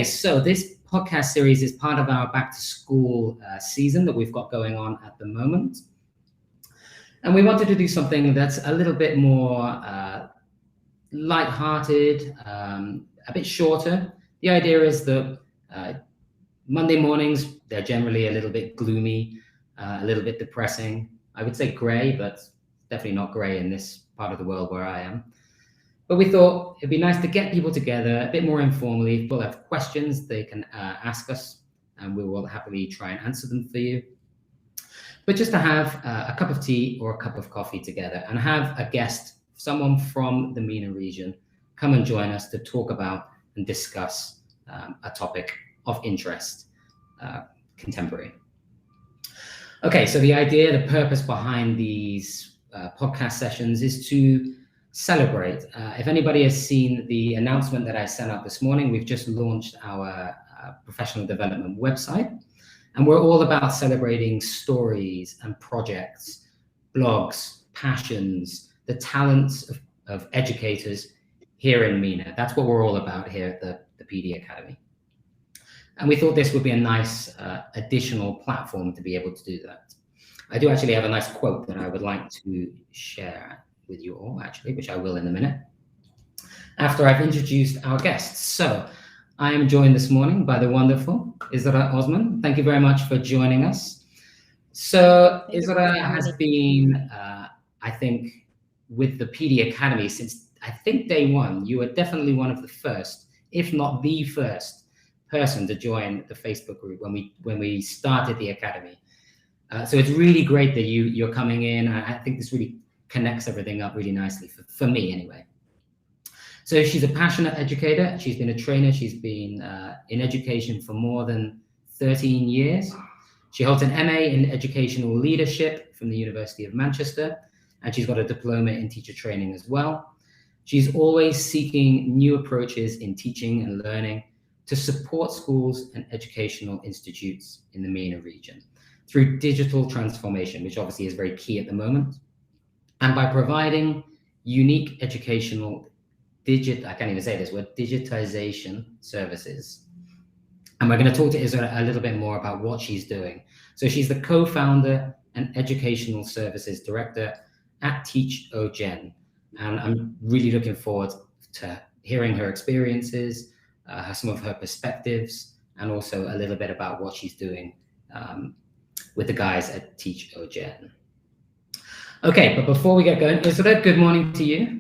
So this podcast series is part of our back to school season that we've got going on at the moment. And we wanted to do something that's a little bit more light-hearted, a bit shorter. The idea is that Monday mornings, they're generally a little bit gloomy, a little bit depressing. I would say gray, but definitely not gray in this part of the world where I am. But we thought it'd be nice to get people together a bit more informally. If people have questions, they can ask us, and we will happily try and answer them for you. But just to have a cup of tea or a cup of coffee together and have a guest, someone from the MENA region, come and join us to talk about and discuss a topic of interest, contemporary. Okay, so the idea, the purpose behind these podcast sessions is to celebrate. If anybody has seen the announcement that I sent out this morning, we've just launched our professional development website, and we're all about celebrating stories and projects, blogs, passions, the talents of educators here in MENA. That's what we're all about here at the PD Academy. And we thought this would be a nice additional platform to be able to do that. I do actually have a nice quote that I would like to share with you all, actually, which I will in a minute, after I've introduced our guests. So I am joined this morning by the wonderful Israa Osman. Thank you very much for joining us. So Israa has been, I think, with the PD Academy since, I think, day one. You were definitely one of the first, if not the first person to join the Facebook group when we started the Academy. So it's really great that you're coming in. I think this really connects everything up really nicely, for me anyway. So she's a passionate educator. She's been a trainer. She's been in education for more than 13 years. She holds an MA in educational leadership from the University of Manchester, and she's got a diploma in teacher training as well. She's always seeking new approaches in teaching and learning to support schools and educational institutes in the MENA region through digital transformation, which obviously is very key at the moment, and by providing unique educational I can't even say this word, digitization services. And we're going to talk to Israa a little bit more about what she's doing. So she's the co-founder and educational services director at Teach OGen. And I'm really looking forward to hearing her experiences, some of her perspectives, and also a little bit about what she's doing with the guys at Teach OGen. Okay, but before we get going, Israa, good morning to you.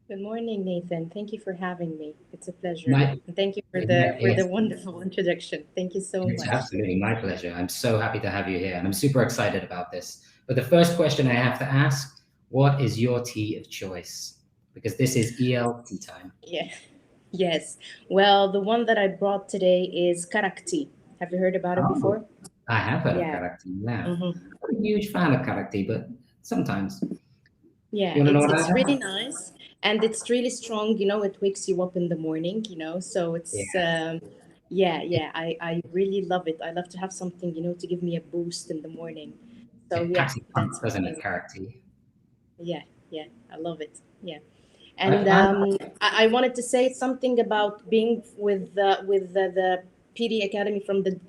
Good morning, Nathan. Thank you for having me. It's a pleasure. And thank you for the wonderful introduction. Thank you so much. It's absolutely my pleasure. I'm so happy to have you here, and I'm super excited about this. But the first question I have to ask, what is your tea of choice? Because this is ELTea time. Yeah. Yes. Well, the one that I brought today is Karak tea. Have you heard about it before? I have heard of Karak tea, yeah. Mm-hmm. I'm a huge fan of Karak tea, but sometimes. Yeah, it's really nice. And it's really strong, it wakes you up in the morning, so it's, I really love it. I love to have something, to give me a boost in the morning. So that's doesn't it, Karak tea? Yeah, I love it. Yeah. And I wanted to say something about being with the PD Academy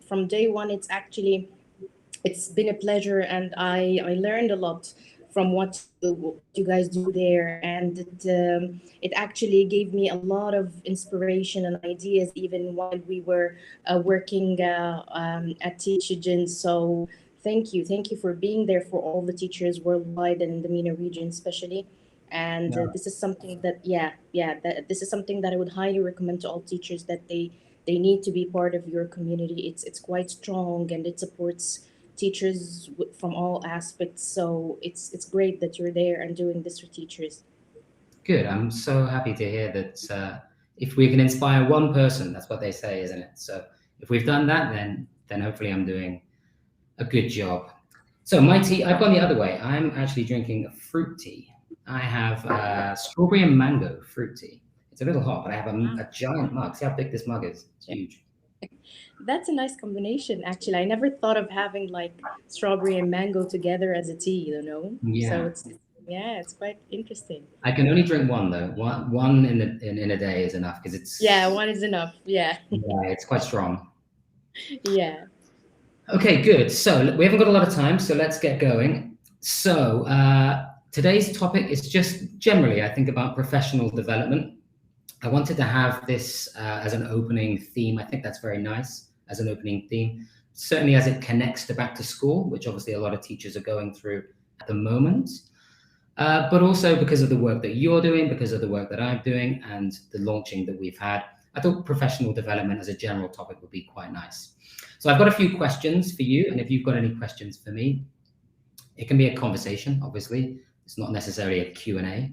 from day one. It's been a pleasure, and I learned a lot from what you guys do there, and it actually gave me a lot of inspiration and ideas even while we were working at Teach OGen. So thank you for being there for all the teachers worldwide and in the MENA region especially. And this is something that this is something that I would highly recommend to all teachers, that they need to be part of your community. It's quite strong, and it supports teachers from all aspects. So it's great that you're there and doing this for teachers. Good. I'm so happy to hear that if we can inspire one person, that's what they say, isn't it? So if we've done that, then hopefully I'm doing a good job. So my tea, I've gone the other way. I'm actually drinking a fruit tea. I have strawberry and mango fruit tea. It's a little hot, but I have a giant mug. See how big this mug is? It's huge. That's a nice combination, actually. I never thought of having like strawberry and mango together as a tea, Yeah. So it's Yeah, it's quite interesting. I can only drink one though. One in a day is enough because it's Yeah, one is enough. Yeah. yeah, it's quite strong. Yeah. Okay, good. So we haven't got a lot of time, so let's get going. So today's topic is just generally, I think, about professional development. I wanted to have this as an opening theme. I think that's very nice as an opening theme, certainly as it connects to back to school, which obviously a lot of teachers are going through at the moment. But also because of the work that you're doing, because of the work that I'm doing, and the launching that we've had, I thought professional development as a general topic would be quite nice. So I've got a few questions for you, and if you've got any questions for me, it can be a conversation, obviously. It's not necessarily a Q&A.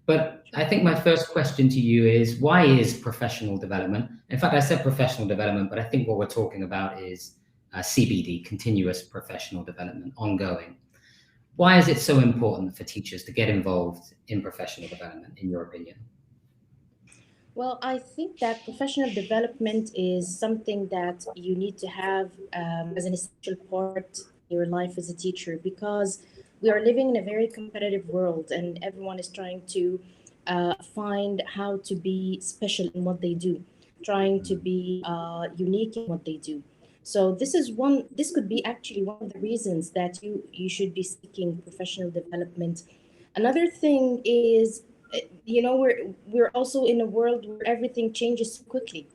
But I think my first question to you is, why is professional development? In fact, I said professional development, but I think what we're talking about is CPD, continuous professional development, ongoing. Why is it so important for teachers to get involved in professional development, in your opinion? Well, I think that professional development is something that you need to have as an essential part in your life as a teacher, because we are living in a very competitive world and everyone is trying to find how to be special in what they do, trying to be unique in what they do. So this could be actually one of the reasons that you should be seeking professional development. Another thing is, we're also in a world where everything changes quickly.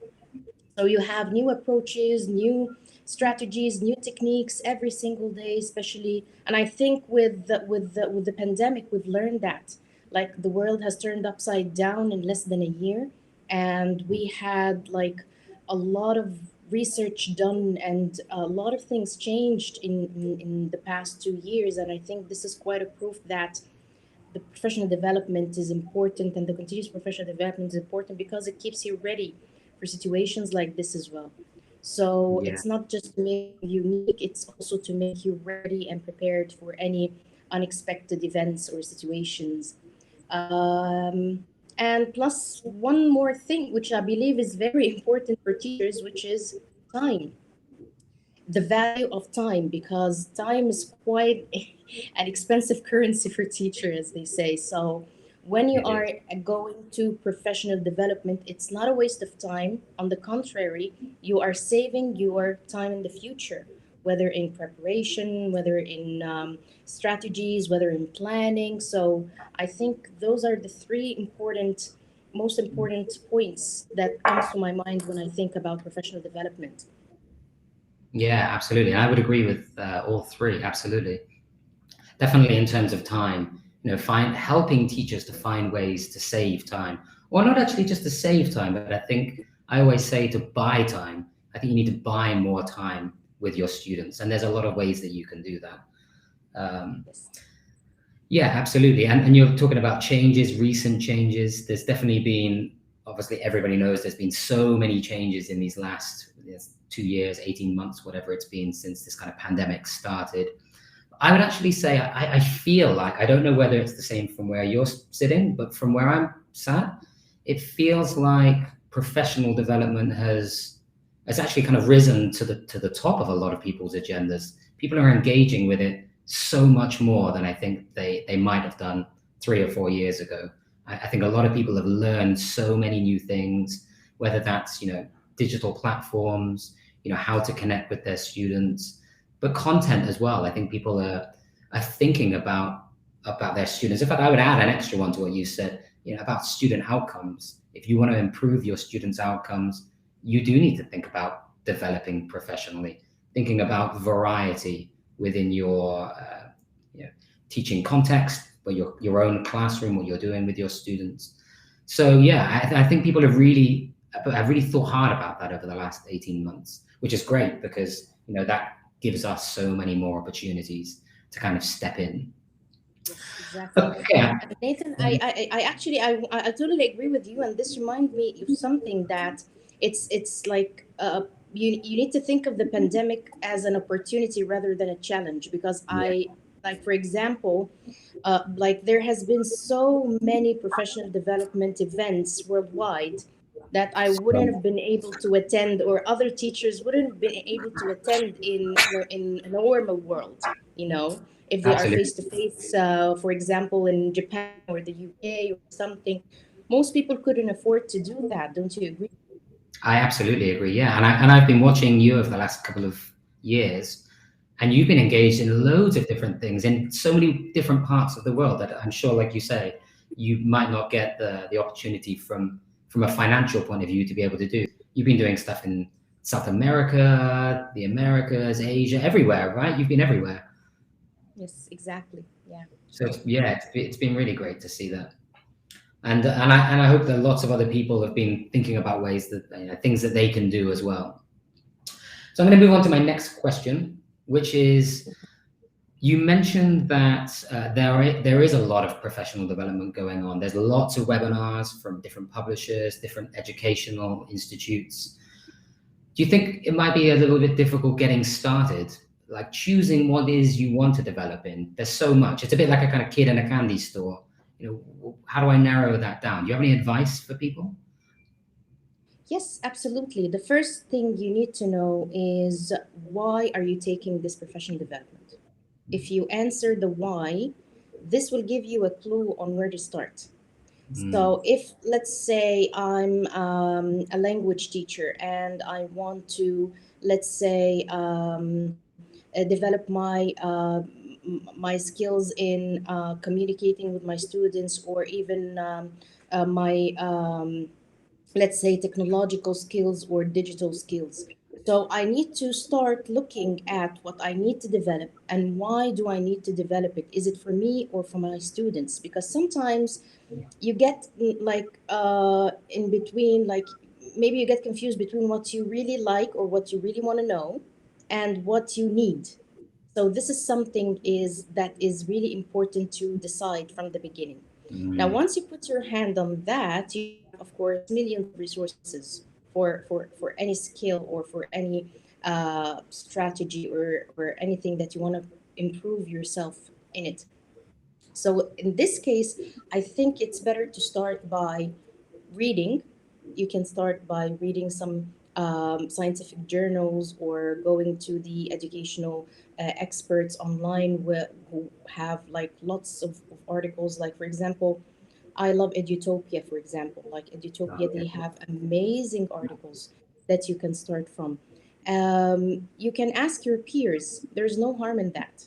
So you have new approaches, new strategies, new techniques every single day, especially. And I think with the pandemic, we've learned that, like, the world has turned upside down in less than a year, and we had like a lot of research done and a lot of things changed in the past 2 years. And I think this is quite a proof that the professional development is important, and the continuous professional development is important because it keeps you ready for situations like this as well. So Yeah. it's not just to make you unique, it's also to make you ready and prepared for any unexpected events or situations. And plus, one more thing, which I believe is very important for teachers, which is time, the value of time, because time is quite an expensive currency for teachers, as they say. So when you It are is. going to professional development, it's not a waste of time. On the contrary, you are saving your time in the future, whether in preparation, whether in strategies, whether in planning. So I think those are the three most important points that comes to my mind when I think about professional development. Yeah, absolutely. And I would agree with all three, absolutely. Definitely in terms of time, helping teachers to find ways to save time, or not actually just to save time, but I think I always say to buy time. I think you need to buy more time with your students, and there's a lot of ways that you can do that. Um, Yes. yeah, absolutely. And you're talking about changes, recent changes. There's definitely been, obviously, everybody knows there's been so many changes in these last 2 years, 18 months, whatever it's been since this kind of pandemic started. I would actually say I feel like, I don't know whether it's the same from where you're sitting, but from where I'm sat, it feels like professional development has actually kind of risen to the top of a lot of people's agendas. People are engaging with it so much more than I think they might have done 3 or 4 years ago. I think a lot of people have learned so many new things, whether that's digital platforms, how to connect with their students, but content as well. I think people are thinking about their students. In fact, I would add an extra one to what you said, about student outcomes. If you want to improve your students' outcomes, you do need to think about developing professionally, thinking about variety within your teaching context, or your own classroom, what you're doing with your students. So yeah, I think people have really thought hard about that over the last 18 months, which is great because that gives us so many more opportunities to kind of step in. Yes, exactly. Okay. Nathan, I actually I totally agree with you, and this reminds me of something that it's like you need to think of the pandemic as an opportunity rather than a challenge, because Yeah. I, like, for example, like, there has been so many professional development events worldwide that I wouldn't have been able to attend, or other teachers wouldn't have been able to attend in a normal world, you know, if they are Absolutely. face to face, for example, in Japan or the UK or something. Most people couldn't afford to do that. Don't you agree? I absolutely agree. Yeah, and I've been watching you over the last couple of years, and you've been engaged in loads of different things in so many different parts of the world that I'm sure, like you say, you might not get the opportunity from a financial point of view to be able to do. You've been doing stuff in South America, the Americas, Asia, everywhere, right? You've been everywhere. Yes, exactly. Yeah. So yeah, it's been really great to see that. And I hope that lots of other people have been thinking about ways that, things that they can do as well. So I'm going to move on to my next question, which is, you mentioned that there is a lot of professional development going on. There's lots of webinars from different publishers, different educational institutes. Do you think it might be a little bit difficult getting started, like choosing what is you want to develop in? There's so much. It's a bit like a kind of kid in a candy store. How do I narrow that down? Do you have any advice for people? Yes, absolutely. The first thing you need to know is, why are you taking this professional development? If you answer the why, this will give you a clue on where to start. Mm, So, if let's say I'm a language teacher and I want to, let's say, develop my skills in communicating with my students, or even my let's say technological skills or digital skills. So I need to start looking at what I need to develop, and why do I need to develop it? Is it for me or for my students? Because sometimes you get like in between, like maybe you get confused between what you really like or what you really want to know and what you need. So this is something is that is really important to decide from the beginning. Now, mm, once you put your hand on that, you have, of course, millions of resources for any skill or for any strategy, or anything that you want to improve yourself in it. So in this case, I think it's better to start by reading. You can start by reading some scientific journals, or going to the educational experts online who have like lots of articles. Like, for example, I love Edutopia, for example. Like Edutopia, they have amazing articles that you can start from. You can ask your peers. There's no harm in that.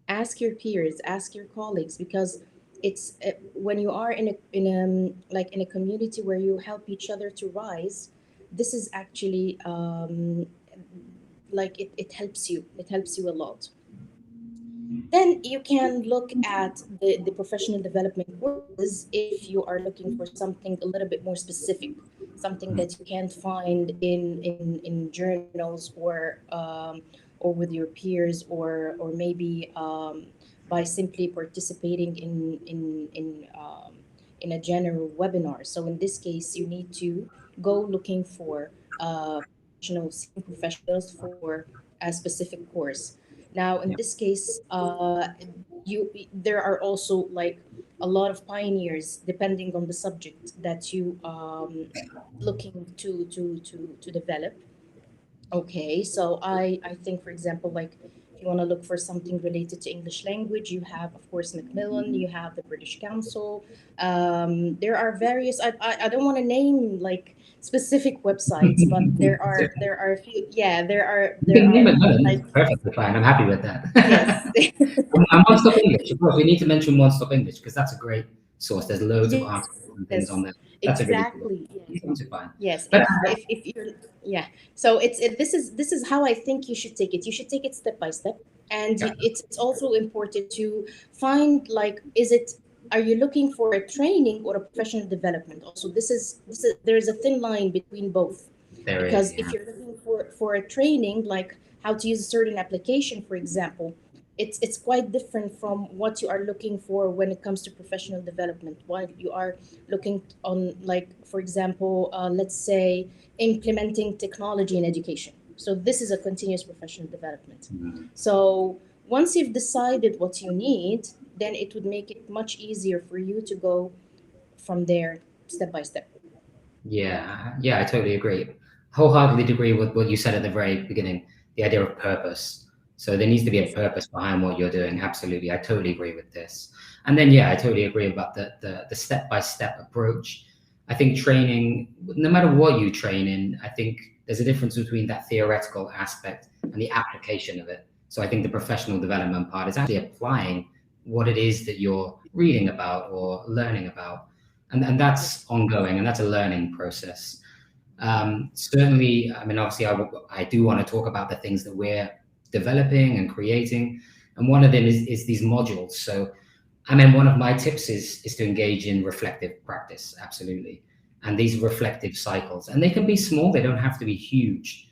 Ask your peers, ask your colleagues, because it's when you are in a community where you help each other to rise, this is actually like it helps you a lot. Then you can look at the professional development courses if you are looking for something a little bit more specific, something mm. that you can't find in journals, or with your peers, or maybe by simply participating in a general webinar. So in this case, you need to go looking for professionals, seeking professionals for a specific course. Now, in Yeah. this case, there are also like a lot of pioneers depending on the subject that you looking to develop. Okay, so I think, for example, like if you want to look for something related to English language, you have, of course, Macmillan, you have the British Council. There are various. I don't want to name like specific websites, but It's okay. there are a few. Yeah, You can name it Melon. like It's perfectly fine. I'm happy with that. yes, And One Stop English, of course, we need to mention One Stop English because that's a great source. There's loads of yes, articles and things on yes, there. That's a really good one. exactly. These ones are fine. Yes, But if you're, yeah. So this is how I think you should take it. You should take it step by step, and yeah, it's also important to find, like, is it, are you looking for a training or a professional development? Also, this is there's a thin line between both, there is. because Yeah. if you're looking for a training, like how to use a certain application, for example, it's quite different from what you are looking for when it comes to professional development. While you are looking on, like, for example, let's say implementing technology in education, so this is a continuous professional development. Mm. So once you've decided what you need, then it would make it much easier for you to go from there step by step. Yeah, I totally agree. Wholeheartedly agree with what you said at the very beginning, the idea of purpose. So there needs to be a Yes. purpose behind what you're doing. Absolutely. I totally agree with this. And then, yeah, I totally agree about the step-by-step approach. I think training, no matter what you train in, I think there's a difference between that theoretical aspect and the application of it. So I think the professional development part is actually applying what it is that you're reading about or learning about, and Yes. that's ongoing, and that's a learning process. Certainly, I mean, obviously, I do want to talk about the things that we're developing and creating, and one of them is these modules. So, I mean, one of my tips is to engage in reflective practice, absolutely, and these reflective cycles, and they can be small; they don't have to be huge.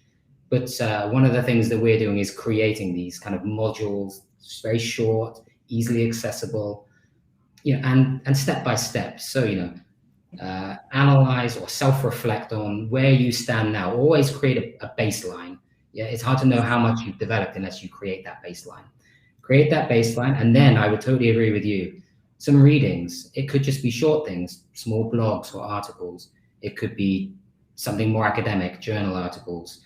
But one of the things that we're doing is creating these kind of modules, very short, easily accessible, and step by step. So, analyze or self-reflect on where you stand now. Always create a baseline. Yeah, it's hard to know how much you've developed unless you create that baseline. Create that baseline, and then I would totally agree with you. Some readings. It could just be short things, small blogs or articles. It could be something more academic, journal articles,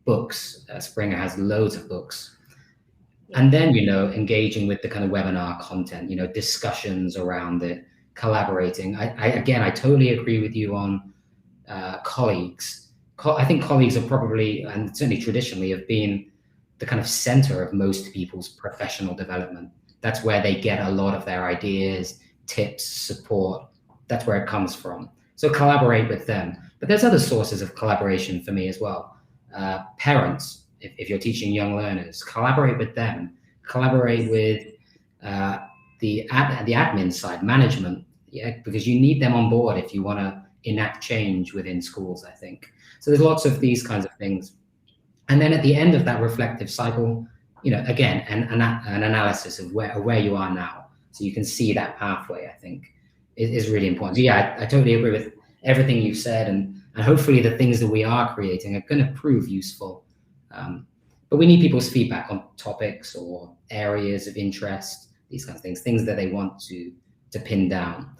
books. Springer has loads of books. Yeah. And then, engaging with the kind of webinar content, discussions around it, collaborating. I totally agree with you on colleagues. I think colleagues are probably, and certainly traditionally, have been the kind of center of most people's professional development. That's where they get a lot of their ideas, tips, support. That's where it comes from. So collaborate with them. But there's other sources of collaboration for me as well. Parents, if you're teaching young learners, collaborate with them. Collaborate Yes. with uh, the admin side, management, yeah, because you need them on board if you want to enact change within schools, I think. So there's lots of these kinds of things. And then at the end of that reflective cycle, again, an analysis of where you are now. So you can see that pathway, I think, is really important. So yeah, I totally agree with everything you've said. And hopefully the things that we are creating are going to prove useful. But we need people's feedback on topics or areas of interest, these kinds of things that they want to pin down.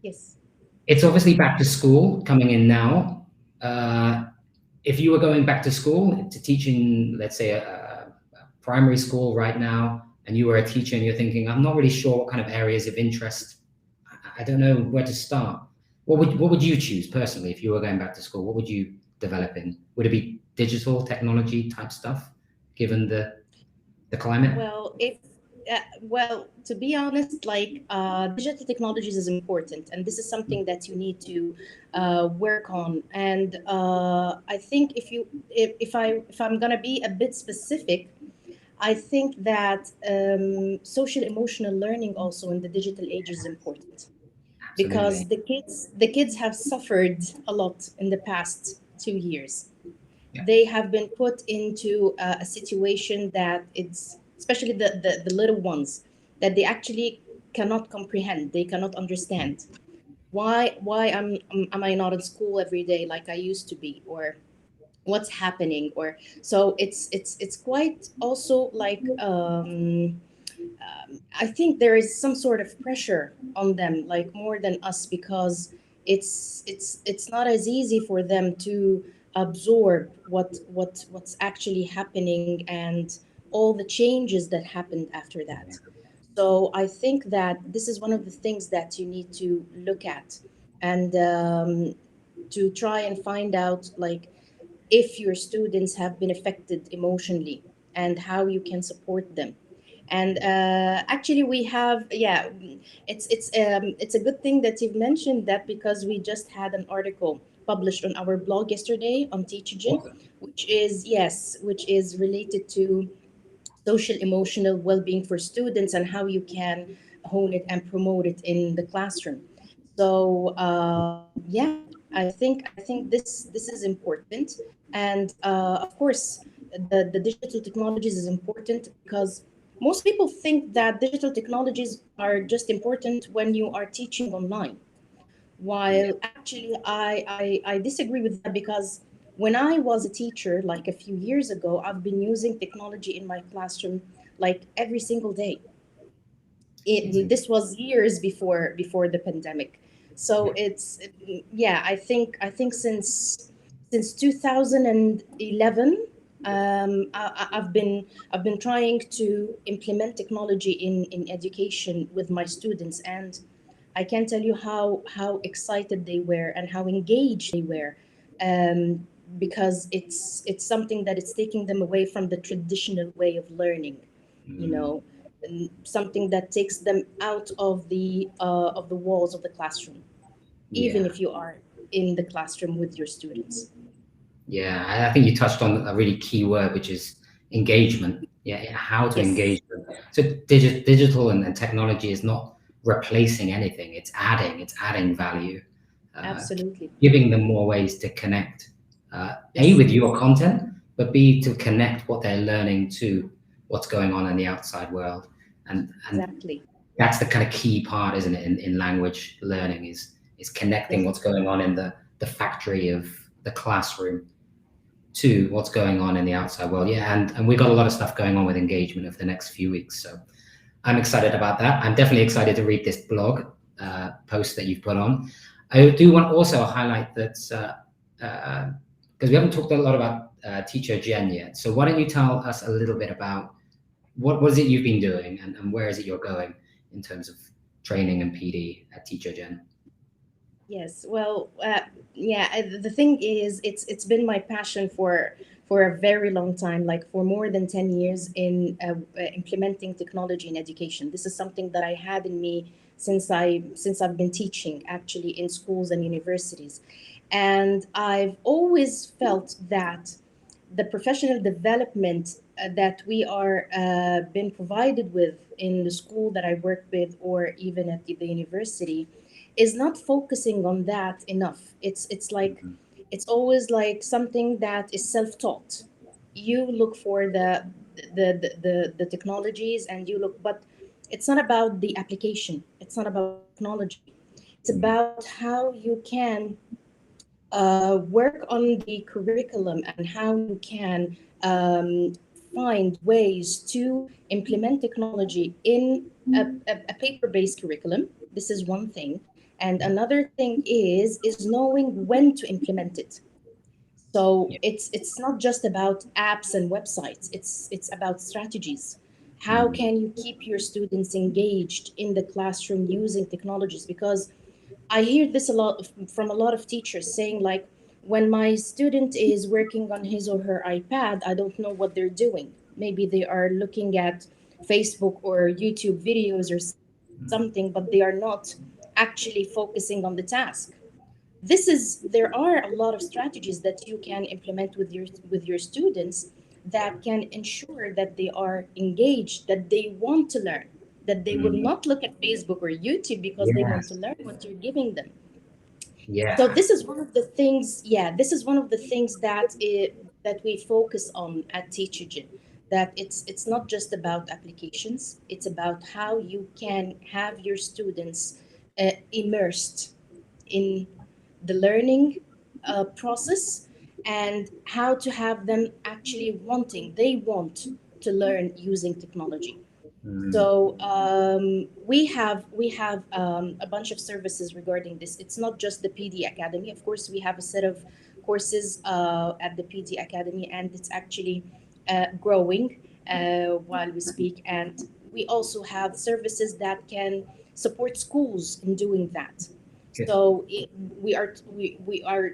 Yes. It's obviously back to school coming in now. If you were going back to school to teach in, let's say, a primary school right now, and you were a teacher and you're thinking, I'm not really sure what kind of areas of interest, I don't know where to start. What would you choose personally if you were going back to school? What would you develop in? Would it be digital technology type stuff, given the climate? Well, if well, to be honest, like digital technologies is important, and this is something that you need to work on. And I think if I'm gonna be a bit specific, I think that social emotional learning also in the digital age is important Absolutely. because the kids have suffered a lot in the past 2 years. Yeah. They have been put into a situation that it's especially the little ones that they actually cannot comprehend, they cannot understand why am I not in school every day like I used to be, or what's happening, or so it's quite also like I think there is some sort of pressure on them, like more than us, because it's not as easy for them to absorb what's actually happening and all the changes that happened after that. So I think that this is one of the things that you need to look at, and to try and find out like if your students have been affected emotionally and how you can support them. And actually we have, yeah, it's a good thing that you've mentioned that, because we just had an article published on our blog yesterday on Teachogen, Awesome. which is related to social emotional well-being for students and how you can hone it and promote it in the classroom. So yeah, I think this is important. And of course the digital technologies is important because most people think that digital technologies are just important when you are teaching online, Yeah. while actually I disagree with that, because when I was a teacher like a few years ago, I've been using technology in my classroom like every single day. Amazing. This was years before the pandemic. So it's, yeah, I think since 2011, I've been trying to implement technology in education with my students, and I can't tell you how excited they were and how engaged they were, um, because it's something that it's taking them away from the traditional way of learning, you Mm, know, and something that takes them out of the walls of the classroom, even yeah. if you are in the classroom with your students. Yeah, I think you touched on a really key word, which is engagement. Yeah, how to Yes, engage them. So digital and technology is not replacing anything. It's adding value, uh, absolutely. giving them more ways to connect. A, Yes, with your content, but B, to connect what they're learning to what's going on in the outside world. And exactly. that's the kind of key part, isn't it, in language learning is connecting Yes, what's going on in the factory of the classroom to what's going on in the outside world. Yeah, and we've got a lot of stuff going on with engagement over the next few weeks. So I'm excited about that. I'm definitely excited to read this blog post that you've put on. I do want to also highlight that because we haven't talked a lot about Teacher Jen yet. So why don't you tell us a little bit about what is it you've been doing and where is it you're going in terms of training and PD at Teacher Jen? yes. Well, yeah. The thing is, it's been my passion for a very long time, like for more than 10 years in implementing technology in education. This is something that I had in me since I've been teaching actually in schools and universities, and I've always felt that the professional development that we are been provided with in the school that I work with, or even at the university, is not focusing on that enough. It's like Mhm. it's always like something that is self-taught. You look for the technologies and you look, but it's not about the application. It's not about the technology. It's about how you can work on the curriculum and how you can find ways to implement technology in a paper-based curriculum. This is one thing. And another thing is knowing when to implement it. So Yeah. it's not just about apps and websites. It's about strategies. How Mm. can you keep your students engaged in the classroom using technologies? Because I hear this a lot from a lot of teachers saying like, when my student is working on his or her iPad, I don't know what they're doing. Maybe they are looking at Facebook or YouTube videos or something, but they are not actually focusing on the task. There are a lot of strategies that you can implement with your students that can ensure that they are engaged, that they want to learn, that they will Mm. not look at Facebook or YouTube because they want to Yes. learn what you're giving them. So Yeah. this is one of the things, yeah, this is one of the things that we focus on at Teachogen, that it's not just about applications, it's about how you can have your students immersed in the learning process, and how to have them actually they want to learn using technology. Mm. So we have a bunch of services regarding this. It's not just the PD Academy. Of course, we have a set of courses at the PD Academy, and it's actually growing while we speak. And we also have services that can support schools in doing that. Good. So we are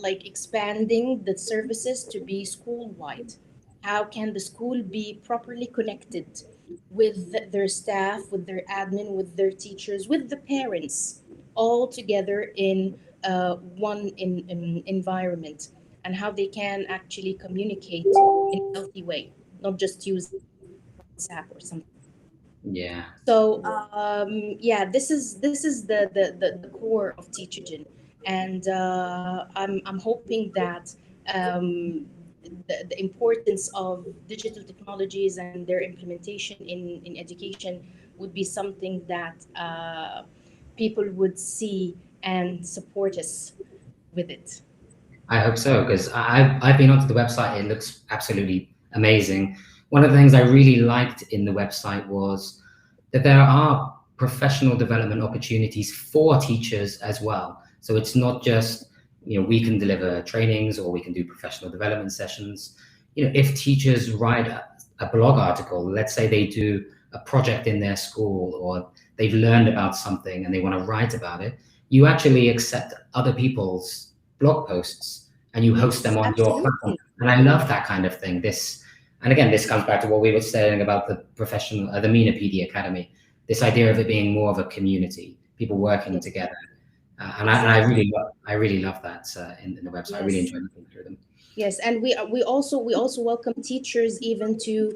like expanding the services to be school wide. How can the school be properly connected with their staff, with their admin, with their teachers, with the parents, all together in one environment, and how they can actually communicate in a healthy way, not just using WhatsApp or something. Yeah. So yeah, this is the core of Teachogen, and I'm hoping that the importance of digital technologies and their implementation in education would be something that people would see and support us with it. I hope so, because I've been onto the website. It looks absolutely amazing. One of the things I really liked in the website was that there are professional development opportunities for teachers as well. So it's not just, we can deliver trainings or we can do professional development sessions. If teachers write a blog article, let's say they do a project in their school or they've learned about something and they want to write about it, you actually accept other people's blog posts and you host them on your platform. And I love that kind of thing. And again, this comes back to what we were saying about the MENA PD Academy, this idea of it being more of a community, people working together. And I really love that in the website. I really enjoy looking through them. Yes, and we also welcome teachers even to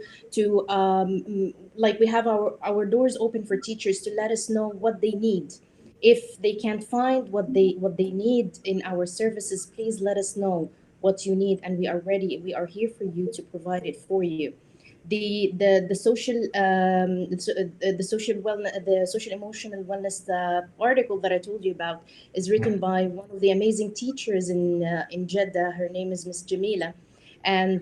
like we have our doors open for teachers to let us know what they need. If they can't find what they need in our services, please let us know what you need, and we are ready. We are here for you to provide it for you. The social the social emotional wellness, the article that I told you about, is written by one of the amazing teachers in Jeddah. Her name is Miss Jamila, and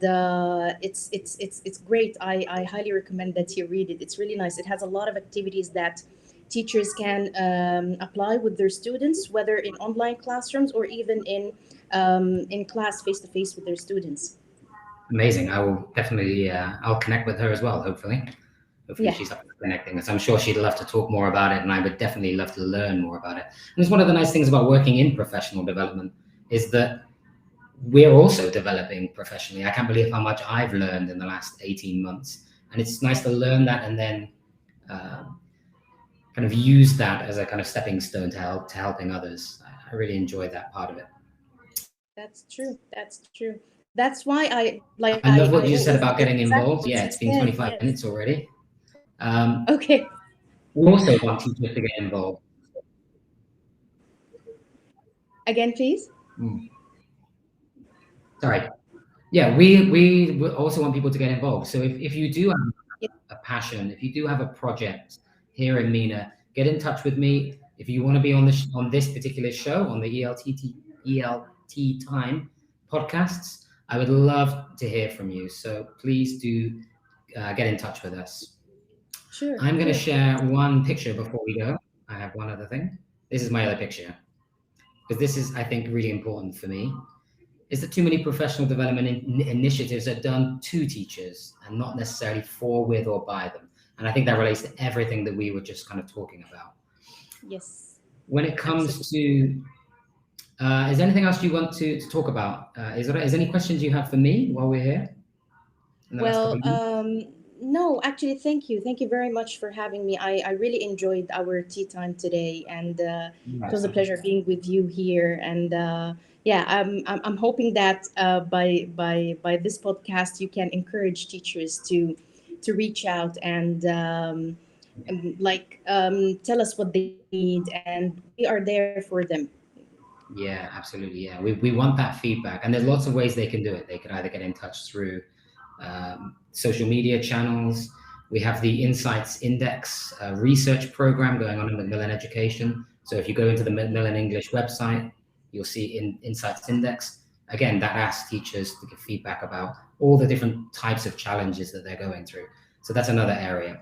it's great. I highly recommend that you read it. It's really nice. It has a lot of activities that teachers can apply with their students, whether in online classrooms or even in class face to face with their students. Amazing. I will definitely, I'll connect with her as well, hopefully. Hopefully she's up to connecting us. I'm sure she'd love to talk more about it, and I would definitely love to learn more about it. And it's one of the nice things about working in professional development is that we're also developing professionally. I can't believe how much I've learned in the last 18 months. And it's nice to learn that and then kind of use that as a kind of stepping stone to helping others. I really enjoy that part of it. That's true. That's true. That's why I love what you said about getting involved. Yeah, it's been 25 minutes already. Okay. We also want teachers to get involved. Again, please. Sorry. Yeah, we also want people to get involved. So if you do have a passion, if you do have a project here in MENA, get in touch with me. If you want to be on this particular show, on the ELTea Time podcasts, I would love to hear from you. So please do get in touch with us. Sure. I'm going to share one picture before we go. I have one other thing. This is my other picture, because this is, I think, really important for me. Is that too many professional development initiatives are done to teachers and not necessarily for, with, or by them. And I think that relates to everything that we were just kind of talking about. Yes. When it comes to, is there anything else you want to talk about? Is there any questions you have for me while we're here? Well, no, actually, thank you. Thank you very much for having me. I really enjoyed our tea time today, and it was a pleasure being with you here. And yeah, I'm hoping that by this podcast you can encourage teachers to reach out and tell us what they need, and we are there for them. Yeah, absolutely. Yeah, we want that feedback, and there's lots of ways they can do it. They could either get in touch through social media channels. We have the Insights Index research program going on in Macmillan Education. So if you go into the Macmillan English website, you'll see Insights Index. Again, that asks teachers to give feedback about all the different types of challenges that they're going through. So that's another area.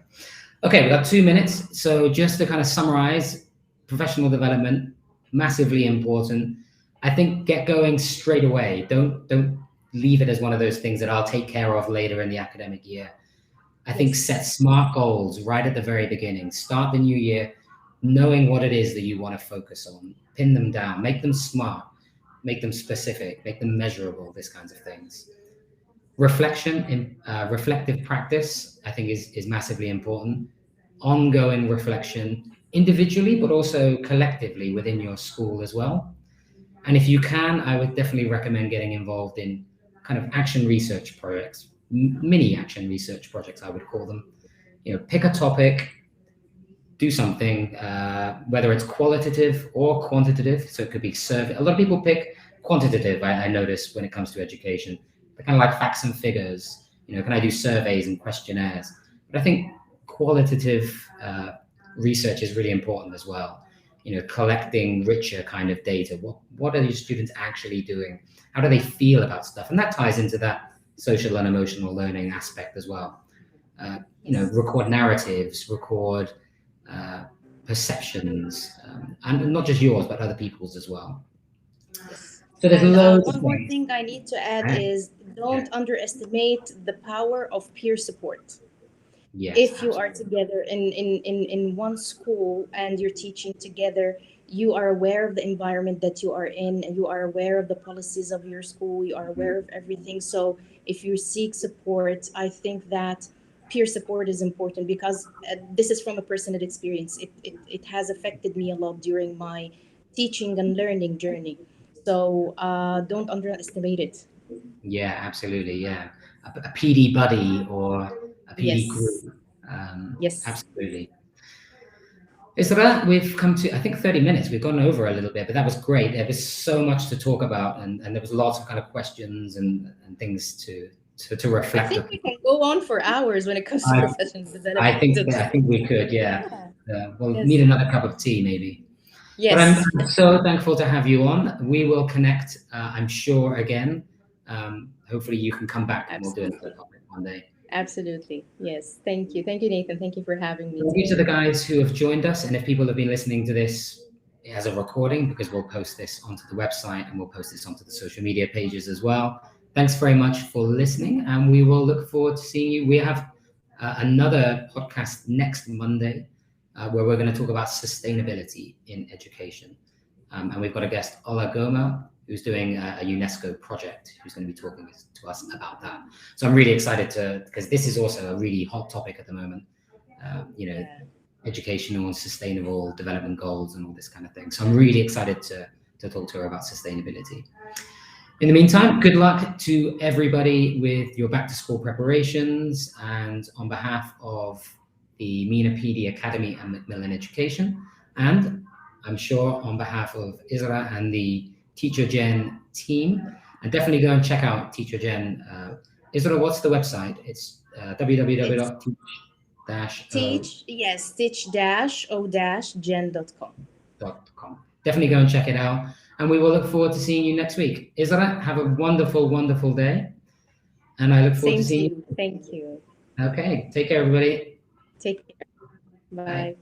Okay, we've got 2 minutes. So just to kind of summarize, professional development, massively important. I think get going straight away. Don't leave it as one of those things that I'll take care of later in the academic year. I think set smart goals right at the very beginning. Start the new year knowing what it is that you want to focus on. Pin them down, make them smart, make them specific, make them measurable, these kinds of things. Reflection and reflective practice, I think is massively important. Ongoing reflection individually, but also collectively within your school as well. And if you can, I would definitely recommend getting involved in kind of action research projects, mini action research projects, I would call them. Pick a topic, do something, whether it's qualitative or quantitative. So it could be survey. A lot of people pick quantitative, I notice, when it comes to education. They're kind of like facts and figures. Can I do surveys and questionnaires? But I think qualitative research is really important as well. Collecting richer kind of data. What are your students actually doing? How do they feel about stuff? And that ties into that social and emotional learning aspect as well. Record narratives, record perceptions, and not just yours, but other people's as well. Yes. So there's And loads one of more things. thing I need to add is don't underestimate the power of peer support. Yes, If you absolutely. are together in one school and you're teaching together, you are aware of the environment that you are in, and you are aware of the policies of your school, you are aware of everything. So if you seek support, I think that peer support is important, because this is from a personal experience. It has affected me a lot during my teaching and learning journey. So don't underestimate it. Yeah, absolutely. Yeah, a PD buddy or a PD Yes. group. Yes. Absolutely. Isra, we've come to, I think, 30 minutes. We've gone over a little bit, but that was great. There was so much to talk about, and there was lots of kind of questions and things to I reflect think upon. we can go on for hours when it comes to I, professional development. I think we could, yeah. Yeah. We'll Yes. need another cup of tea, maybe. But I'm Yes. so thankful to have you on. We will connect, I'm sure, again. Hopefully you can come back and we'll do another Absolutely. topic one day. Absolutely. Yes. Thank you. Thank you, Nathan. Thank you for having me Thank you to today. the guys who have joined us. And if people have been listening to this as a recording, because we'll post this onto the website and we'll post this onto the social media pages as well. Thanks very much for listening. And we will look forward to seeing you. We have another podcast next Monday where we're going to talk about sustainability in education. And we've got a guest, Ola Goma, who's doing a UNESCO project, who's going to be talking to us about that. So I'm really excited because this is also a really hot topic at the moment. Yeah. Educational and sustainable development goals and all this kind of thing. So I'm really excited to talk to her about sustainability. In the meantime, good luck to everybody with your back to school preparations. And on behalf of the MENA PD Academy and Macmillan Education, and I'm sure on behalf of Israa and the Teacher Gen team, and definitely go and check out Teacher Gen. Israa, what's the website? It's www.teach-o teach-o-gen.com. Definitely go and check it out. And we will look forward to seeing you next week. Israa, have a wonderful, wonderful day. And I look forward Same to seeing to you. Thank you. Okay. Take care, everybody. Take care. Bye. Bye.